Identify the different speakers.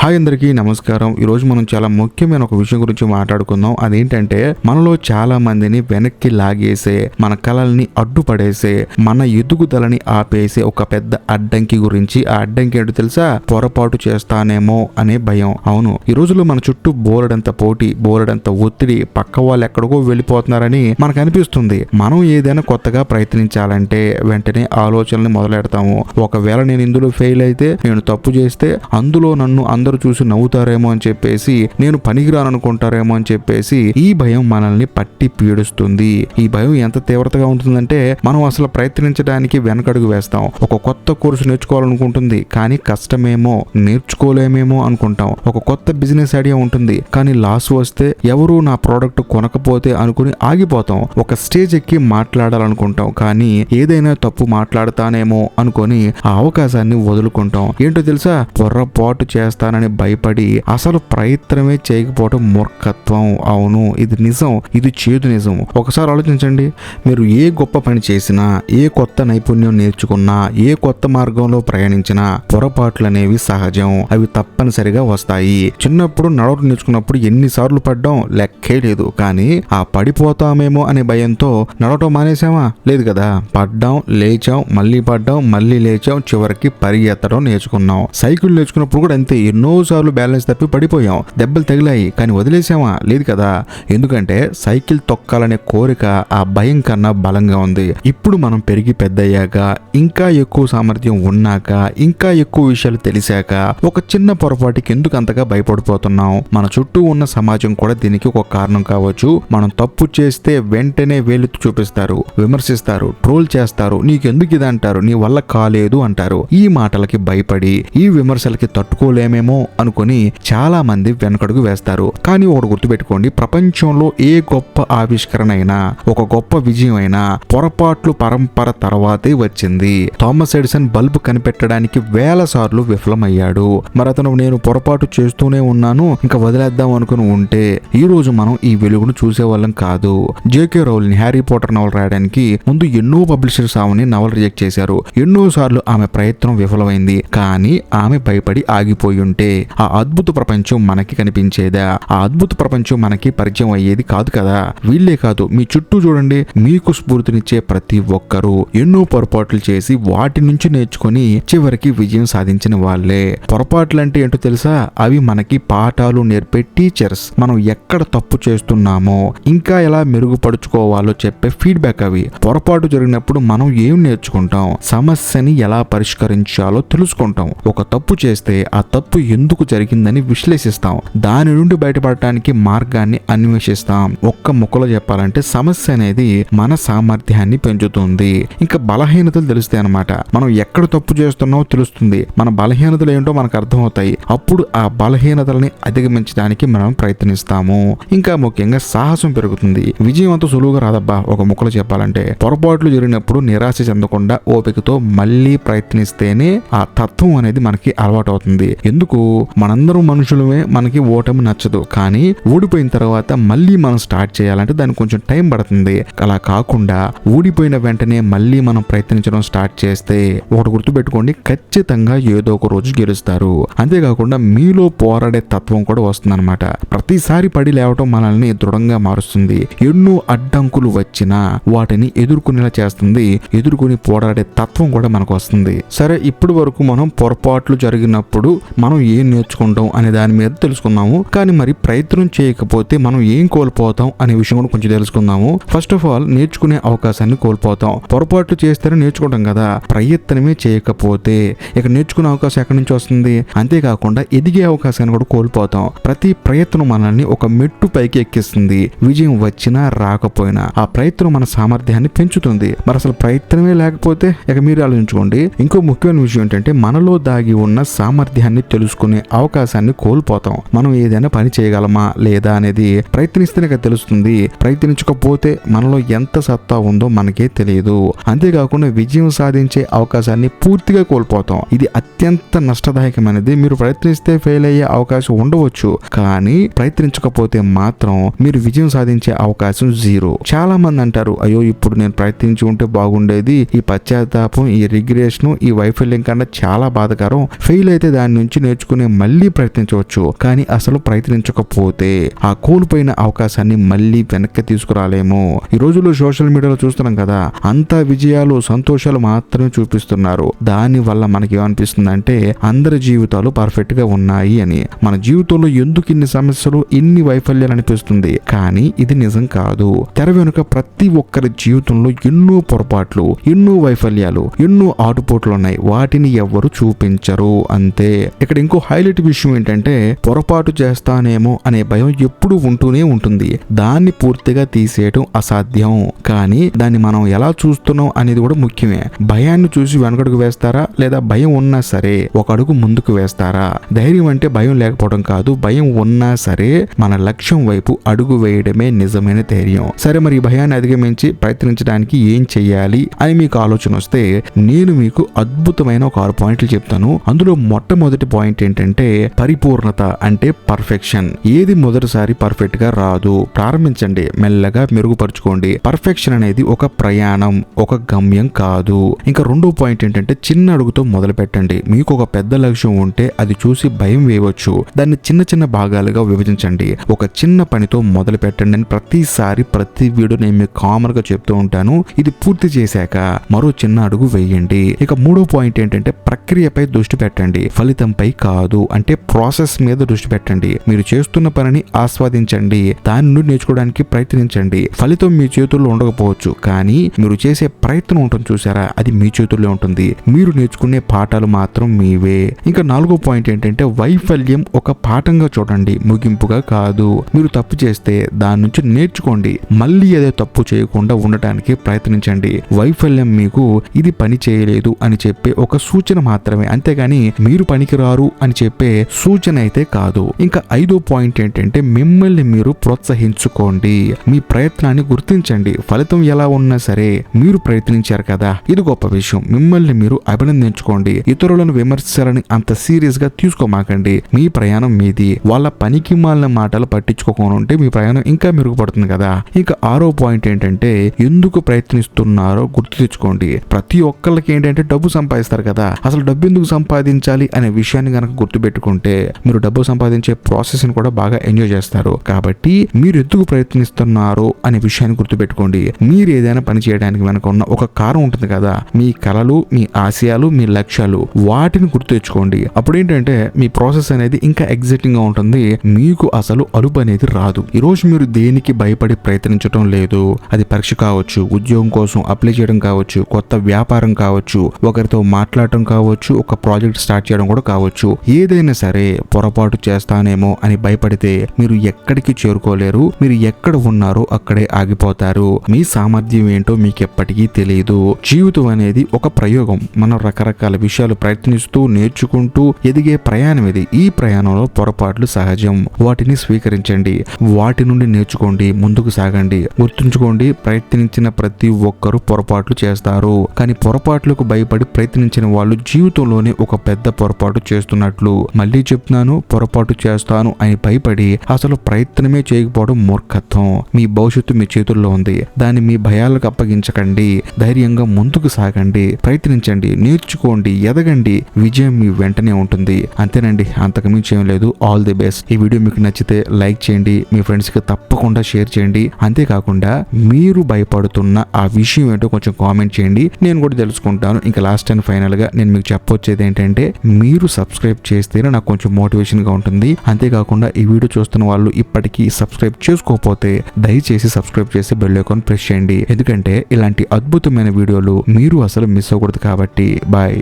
Speaker 1: Hi అందరికీ నమస్కారం. ఈరోజు మనం చాలా ముఖ్యమైన ఒక విషయం గురించి మాట్లాడుకుందాం. అదేంటంటే మనలో చాలా మందిని వెనక్కి లాగేసే, మన కలల్ని అడ్డుపడేసే, మన ఎదుగుదలని ఆపేసే ఒక పెద్ద అడ్డంకి గురించి. ఆ అడ్డంకి ఏంటో తెలుసా? పొరపాటు చేస్తానేమో అనే భయం. అవును, ఈ రోజుల్లో మన చుట్టూ బోలెడంత పోటీ, బోలెడంత ఒత్తిడి, పక్క వాళ్ళు ఎక్కడికో వెళ్ళిపోతున్నారని మనకు అనిపిస్తుంది. మనం ఏదైనా కొత్తగా ప్రయత్నించాలంటే వెంటనే ఆలోచనలు మొదలెడతాము. ఒకవేళ నేను ఇందులో ఫెయిల్ అయితే, నేను తప్పు చేస్తే అందులో నన్ను అందరూ చూసి నవ్వుతారేమో అని చెప్పేసి, నేను పనికిరాననుకుంటారేమో అని చెప్పేసి ఈ భయం మనల్ని పట్టి పీడిస్తుంది. ఈ భయం ఎంత తీవ్రతగా ఉంటుందంటే మనం అసలు ప్రయత్నించడానికి వెనకడుగు వేస్తాం. ఒక కొత్త కోర్సు నేర్చుకోవాలనుకుంటుంది, కానీ కష్టమేమో, నేర్చుకోలేమేమో అనుకుంటాం. ఒక కొత్త బిజినెస్ ఐడియా ఉంటుంది, కానీ లాస్ వస్తే, ఎవరు నా ప్రోడక్ట్ కొనకపోతే అనుకుని ఆగిపోతాం. ఒక స్టేజ్ ఎక్కి మాట్లాడాలనుకుంటాం, కానీ ఏదైనా తప్పు మాట్లాడతానేమో అనుకొని ఆ అవకాశాన్ని వదులుకుంటాం. ఏంటో తెలుసా? పొరపాటు చేస్తానని భయపడి అసలు ప్రయత్నమే చేయకపోవడం మూర్ఖత్వం. అవును, ఇది నిజం, ఇది చేదు నిజం. ఒకసారి ఆలోచించండి. మీరు ఏ గొప్ప పని చేసినా, ఏ కొత్త నైపుణ్యం నేర్చుకున్నా, ఏ కొత్త మార్గంలో ప్రయాణించినా పొరపాట్లు అనేవి సహజం. అవి తప్పనిసరిగా వస్తాయి. చిన్నప్పుడు నడవడం నేర్చుకున్నప్పుడు ఎన్నిసార్లు పడ్డాం లెక్కే లేదు, కానీ ఆ పడిపోతామేమో అనే భయంతో నడవటం మానేసామా? లేదు కదా. పడ్డాం, లేచాం, మళ్ళీ పడ్డాం, మళ్ళీ లేచాం, చివరికి పరిగెత్తడం నేర్చుకున్నాం. సైకిల్ నేర్చుకున్నప్పుడు కూడా అంతే. ఎన్నోసార్లు బ్యాలెన్స్ తప్పి పడిపోయాం, దెబ్బలు తగిలాయి, కానీ వదిలేసామా? లేదు కదా. ఎందుకంటే సైకిల్ తొక్కాలనే కోరిక ఆ భయం కన్నా బలంగా ఉంది. ఇప్పుడు మనం పెరిగి పెద్దయ్యాక, ఇంకా ఎక్కువ సామర్థ్యం ఉన్నాక, ఇంకా ఎక్కువ విషయాలు తెలిసాక ఒక చిన్న పొరపాటుకి ఎందుకు అంతగా భయపడిపోతున్నాం? మన చుట్టూ ఉన్న సమాజం కూడా దీనికి ఒక కారణం కావచ్చు. మనం తప్పు చేస్తే వెంటనే వేలెత్తి చూపిస్తారు, విమర్శిస్తారు, ట్రోల్ చేస్తారు, నీకెందుకు ఇది అంటారు, నీ వల్ల కాలేదు అంటారు. ఈ మాటలకి భయపడి, ఈ విమర్శలకి తట్టుకోలేమేమో అనుకుని చాలా మంది వెనకడుగు వేస్తారు. కానీ ఒకటి గుర్తుపెట్టుకోండి, ప్రపంచంలో ఏ గొప్ప ఆవిష్కరణ అయినా, ఒక గొప్ప విజయం అయినా పొరపాట్లు పరంపర తర్వాతే వచ్చింది. థామస్ ఎడిసన్ బల్బు కనిపెట్టడానికి వేల సార్లు విఫలమయ్యాడు. మరి అతను నేను పొరపాటు చేస్తూనే ఉన్నాను, ఇంకా వదిలేద్దాం అనుకుని ఉంటే ఈ రోజు మనం ఈ వెలుగును చూసేవాళ్ళం కాదు. జేకే రౌలింగ్ హ్యారీ పాటర్ నవల రాయడానికి ముందు ఎన్నో పబ్లిషర్స్ ఆమెని నవల రిజెక్ట్ చేశారు. ఎన్నో సార్లు ఆమె ప్రయత్నం విఫలమైంది. కానీ ఆమె భయపడి ఆగిపోయి ఉంటే ఆ అద్భుత ప్రపంచం మనకి కనిపించేదా? ఆ అద్భుత ప్రపంచం మనకి పరిచయం అయ్యేది కాదు కదా. వీళ్ళే కాదు, మీ చుట్టూ చూడండి, మీకు స్ఫూర్తినిచ్చే ప్రతి ఒక్కరూ ఎన్నో పొరపాట్లు చేసి వాటి నుంచి నేర్చుకుని చివరికి విజయం సాధించిన వాళ్ళే. పొరపాట్లు అంటే ఏంటో తెలుసా? అవి మనకి పాఠాలు నేర్పే టీచర్స్. మనం ఎక్కడ తప్పు చేస్తున్నామో, ఇంకా ఎలా మెరుగుపరుచుకోవాలో చెప్పే ఫీడ్బ్యాక్ అవి. పొరపాటు జరిగినప్పుడు మనం ఏం నేర్చుకుంటాం? సమస్యని ఎలా పరిష్కరించాలో తెలుసుకుంటాం. ఒక తప్పు చేస్తే ఆ తప్పు ఎందుకు జరిగిందని విశ్లేషిస్తాం. దాని నుండి బయటపడటానికి మార్గాన్ని అన్వేషిస్తాం. ఒక్క ముక్కలో చెప్పాలంటే సమస్య అనేది మన సామర్థ్యాన్ని పెంచుతుంది. ఇంకా బలహీనతలు తెలుస్తాయి అన్నమాట. మనం ఎక్కడ తప్పు చేస్తున్నామో తెలుస్తుంది. మన బలహీనతలు ఏంటో మనకు అర్థమవుతాయి. అప్పుడు ఆ బలహీనతల్ని అధిగమించడానికి మనం ప్రయత్నిస్తాము. ఇంకా ముఖ్యంగా సాహసం పెరుగుతుంది. విజయం అంత సులువుగా రాదబ్బా. ఒక ముక్కలో చెప్పాలంటే పొరపాట్లు జరిగినప్పుడు నిరాశ చెందకుండా ఓపికతో మళ్ళీ ప్రయత్నిస్తేనే ఆ తత్వం అనేది మనకి అలవాటు అవుతుంది. ఎందుకు? మనందరం మనుషులమే, మనకి ఓటమి నచ్చదు. కానీ ఓడిపోయిన తర్వాత మళ్ళీ మనం స్టార్ట్ చేయాలంటే దానికి కొంచెం టైం పడుతుంది. అలా కాకుండా ఓడిపోయిన వెంటనే మళ్ళీ మనం ప్రయత్నించడం స్టార్ట్ చేస్తే ఒకటి గుర్తుపెట్టుకోండి, ఖచ్చితంగా ఏదో ఒక రోజు గెలుస్తారు. అంతేకాకుండా మీలో పోరాడే తత్వం కూడా వస్తుందన్నమాట. ప్రతిసారి పడి లేవటం మనల్ని దృఢంగా మారుస్తుంది. ఎన్నో అడ్డంకులు వచ్చినా వాటిని ఎదుర్కొనేలా చేస్తుంది. ఎదుర్కొని పోరాడే తత్వం కూడా మనకు వస్తుంది. సరే, ఇప్పటి వరకు మనం పొరపాట్లు జరిగినప్పుడు మనం ఏం నేర్చుకుంటాం అనే దాని మీద తెలుసుకున్నాము. కానీ మరి ప్రయత్నం చేయకపోతే మనం ఏం కోల్పోతాం అనే విషయం కూడా కొంచెం తెలుసుకుందాము. ఫస్ట్ ఆఫ్ ఆల్, నేర్చుకునే అవకాశాన్ని కోల్పోతాం. పొరపాట్లు చేస్తేనే నేర్చుకుంటాం కదా. ప్రయత్నమే చేయకపోతే ఇక నేర్చుకునే అవకాశం ఎక్కడి నుంచి వస్తుంది? అంతేకాకుండా ఎదిగే అవకాశాన్ని కూడా కోల్పోతాం. ప్రతి ప్రయత్నం మనల్ని ఒక మెట్టు పైకి ఎక్కిస్తుంది. విజయం వచ్చినా రాకపోయినా ఆ ప్రయత్నం మన సామర్థ్యాన్ని పెంచుతుంది. మరి అసలు ప్రయత్నమే లేకపోతే ఇక మీరు ఆలోచించుకోండి. ఇంకో ముఖ్యమైన విషయం ఏంటంటే మనలో దాగి ఉన్న సామర్థ్యాన్ని తెలుసుకునే అవకాశాన్ని కోల్పోతాం. మనం ఏదైనా పని చేయగలమా లేదా అనేది ప్రయత్నిస్తేనే తెలుస్తుంది. ప్రయత్నించకపోతే మనలో ఎంత సత్తా ఉందో మనకే తెలియదు. అంతేకాకుండా విజయం సాధించే అవకాశాన్ని పూర్తిగా కోల్పోతాం. ఇది అత్యంత నష్టదాయకమైనది. మీరు ప్రయత్నిస్తే ఫెయిల్ అయ్యే అవకాశం ఉండవచ్చు, కానీ ప్రయత్నించకపోతే మాత్రం మీరు విజయం సాధించే అవకాశం జీరో. చాలా మంది అంటారు, అయ్యో ఇప్పుడు నేను ప్రయత్నించి ఉంటే బాగుండేది, ఈ పశ్చాత్తాపం, ఈ రిగ్రెషన్, ఈ వైఫల్యం కన్నా చాలా బాధకరం, ఫెయిల్ అయితే దాని నుంచి నేర్చుకో తెచ్చుకుని మళ్ళీ ప్రయత్నించవచ్చు. కానీ అసలు ప్రయత్నించకపోతే ఆ కోల్పోయిన అవకాశాన్ని మళ్ళీ వెనక్కి తీసుకురాలేము. ఈ రోజుల్లో సోషల్ మీడియాలో చూస్తున్నాం కదా, అంతా విజయాలు సంతోషాలు మాత్రమే చూపిస్తున్నారు. దాని వల్ల మనకి ఏమనిపిస్తుందంటే అందరి జీవితాలు పర్ఫెక్ట్ గా ఉన్నాయి అని. మన జీవితంలో ఎందుకు ఇన్ని సమస్యలు, ఇన్ని వైఫల్యాలు అనిపిస్తుంది. కానీ ఇది నిజం కాదు. తెర వెనుక ప్రతి ఒక్కరి జీవితంలో ఎన్నో పొరపాట్లు, ఎన్నో వైఫల్యాలు, ఎన్నో ఆటుపోట్లు ఉన్నాయి. వాటిని ఎవ్వరు చూపించరు అంతే. ఇక్కడ ఇంకో హైలైట్ విషయం ఏంటంటే పొరపాటు చేస్తానేమో అనే భయం ఎప్పుడు ఉంటూనే ఉంటుంది. దాన్ని పూర్తిగా తీసేయడం అసాధ్యం. కానీ దాన్ని మనం ఎలా చూస్తున్నాం అనేది కూడా ముఖ్యమే. భయాన్ని చూసి వెనకడుగు వేస్తారా, లేదా భయం ఉన్నా సరే ఒక అడుగు ముందుకు వేస్తారా? ధైర్యం అంటే భయం లేకపోవడం కాదు, భయం ఉన్నా సరే మన లక్ష్యం వైపు అడుగు వేయడమే నిజమైన ధైర్యం. సరే, మరి ఈ భయాన్ని అధిగమించి ప్రయత్నించడానికి ఏం చెయ్యాలి అని మీకు ఆలోచన వస్తే నేను మీకు అద్భుతమైన ఒక 6 పాయింట్లు చెప్తాను. అందులో మొట్టమొదటి పాయింట్ ఏంటంటే పరిపూర్ణత అంటే పర్ఫెక్షన్. ఏది మొదటిసారి పర్ఫెక్ట్ గా రాదు. ప్రారంభించండి, మెల్లగా మెరుగుపరుచుకోండి. పర్ఫెక్షన్ అనేది ఒక ప్రయాణం, ఒక గమ్యం కాదు. ఇంకా రెండో పాయింట్ ఏంటంటే చిన్న అడుగుతో మొదలు పెట్టండి. మీకు ఒక పెద్ద లక్ష్యం ఉంటే అది చూసి భయం వేయవచ్చు. దాన్ని చిన్న చిన్న భాగాలుగా విభజించండి. ఒక చిన్న పనితో మొదలు పెట్టండి అని ప్రతిసారి ప్రతి వీడియో నేను మీకు కామన్ గా చెప్తూ ఉంటాను. ఇది పూర్తి చేశాక మరో చిన్న అడుగు వేయండి. ఇక మూడో పాయింట్ ఏంటంటే ప్రక్రియపై దృష్టి పెట్టండి, ఫలితంపై కాదు. అంటే ప్రాసెస్ మీద దృష్టి పెట్టండి. మీరు చేస్తున్న పనిని ఆస్వాదించండి, దాని నుండి నేర్చుకోవడానికి ప్రయత్నించండి. ఫలితం మీ చేతుల్లో ఉండకపోవచ్చు, కానీ మీరు చేసే ప్రయత్నం ఉంటుంది చూసారా, అది మీ చేతుల్లో ఉంటుంది. మీరు నేర్చుకునే పాఠాలు మాత్రం మీవే. ఇంకా నాలుగో పాయింట్ ఏంటంటే వైఫల్యం ఒక పాఠంగా చూడండి, ముగింపుగా కాదు. మీరు తప్పు చేస్తే దాని నుంచి నేర్చుకోండి, మళ్ళీ అదే తప్పు చేయకుండా ఉండటానికి ప్రయత్నించండి. వైఫల్యం మీకు ఇది పని చేయలేదు అని చెప్పే ఒక సూచన మాత్రమే, అంతేగాని మీరు పనికిరారు అని చెప్పే సూచన అయితే కాదు. ఇంకా ఐదో పాయింట్ ఏంటంటే మిమ్మల్ని మీరు ప్రోత్సహించుకోండి. మీ ప్రయత్నాన్ని గుర్తించండి. ఫలితం ఎలా ఉన్నా సరే మీరు ప్రయత్నించారు కదా, ఇది గొప్ప విషయం. మిమ్మల్ని మీరు అభినందించుకోండి. ఇతరులను విమర్శలని అంత సీరియస్ గా తీసుకోమాకండి. మీ ప్రయాణం మీది. వాళ్ళ పనికి మాలిన మాటలు పట్టించుకోకుండా ఉంటే మీ ప్రయాణం ఇంకా మెరుగుపడుతుంది కదా. ఇంకా ఆరో పాయింట్ ఏంటంటే ఎందుకు ప్రయత్నిస్తున్నారో గుర్తు తెచ్చుకోండి. ప్రతి ఒక్కళ్ళకి ఏంటంటే డబ్బు సంపాదిస్తారు కదా, అసలు డబ్బు ఎందుకు సంపాదించాలి అనే విషయాన్ని కనుక గుర్తు పెట్టుకుంటే మీరు డబ్బు సంపాదించే ప్రాసెస్ ని కూడా బాగా ఎంజాయ్ చేస్తారు. కాబట్టి మీరు ఎందుకు ప్రయత్నిస్తున్నారో అనే విషయాన్ని గుర్తు పెట్టుకోండి. మీరు ఏదైనా పని చేయడానికి వెనక ఉన్న ఒక కారణం ఉంటుంది కదా, మీ కలలు, మీ ఆశయాలు, మీ లక్ష్యాలు, వాటిని గుర్తు తెచ్చుకోండి. అప్పుడు ఏంటంటే మీ ప్రాసెస్ అనేది ఇంకా ఎగ్జైటింగ్ గా ఉంటుంది. మీకు అసలు అలుపు అనేది రాదు. ఈ రోజు మీరు దేనికి భయపడి ప్రయత్నించడం లేదు. అది పరీక్ష కావచ్చు, ఉద్యోగం కోసం అప్లై చేయడం కావచ్చు, కొత్త వ్యాపారం కావచ్చు, ఒకరితో మాట్లాడటం కావచ్చు, ఒక ప్రాజెక్ట్ స్టార్ట్ చేయడం కూడా కావచ్చు. ఏదైనా సరే పొరపాటు చేస్తానేమో అని భయపడితే మీరు ఎక్కడికి చేరుకోలేరు. మీరు ఎక్కడ ఉన్నారో అక్కడే ఆగిపోతారు. మీ సామర్థ్యం ఏంటో మీకు ఎప్పటికీ తెలియదు. జీవితం అనేది ఒక ప్రయోగం. మనం రకరకాల విషయాలు ప్రయత్నిస్తూ నేర్చుకుంటూ ఎదిగే ప్రయాణం ఇది. ఈ ప్రయాణంలో పొరపాట్లు సహజం. వాటిని స్వీకరించండి, వాటి నుండి నేర్చుకోండి, ముందుకు సాగండి. గుర్తుంచుకోండి, ప్రయత్నించిన ప్రతి ఒక్కరూ పొరపాట్లు చేస్తారు. కానీ పొరపాట్లకు భయపడి ప్రయత్నించిన వాళ్ళు జీవితంలోనే ఒక పెద్ద పొరపాటు చేస్తున్నట్లు. మళ్ళీ చెప్తున్నాను, పొరపాటు చేస్తాను అని భయపడి అసలు ప్రయత్నమే చేయకపోవడం మూర్ఖత్వం. మీ భవిష్యత్తు మీ చేతుల్లో ఉంది. దాన్ని మీ భయాలకు అప్పగించకండి. ధైర్యంగా ముందుకు సాగండి, ప్రయత్నించండి, నేర్చుకోండి, ఎదగండి. విజయం మీ వెంటనే ఉంటుంది. అంతేనండి, అంతకుమించి ఏం లేదు. All the best. ఈ వీడియో మీకు నచ్చితే లైక్ చేయండి, మీ ఫ్రెండ్స్ కి తప్పకుండా షేర్ చేయండి. అంతేకాకుండా మీరు భయపడుతున్న ఆ విషయం ఏంటో కొంచెం కామెంట్ చేయండి, నేను కూడా తెలుసుకుంటాను. ఇంకా లాస్ట్ అండ్ ఫైనల్ గా నేను మీకు చెప్పొచ్చేది ఏంటంటే మీరు సబ్స్క్రైబ్ చేస్తేనే నాకు కొంచెం మోటివేషన్ గా ఉంటుంది. అంతేకాకుండా ఈ వీడియో చూస్తున్న వాళ్ళు ఇప్పటికీ సబ్స్క్రైబ్ చేసుకోకపోతే దయచేసి సబ్స్క్రైబ్ చేసి బెల్ ఐకాన్ ప్రెస్ చేయండి. ఎందుకంటే ఇలాంటి అద్భుతమైన వీడియోలు మీరు అసలు మిస్ అవ్వకూడదు. కాబట్టి బాయ్.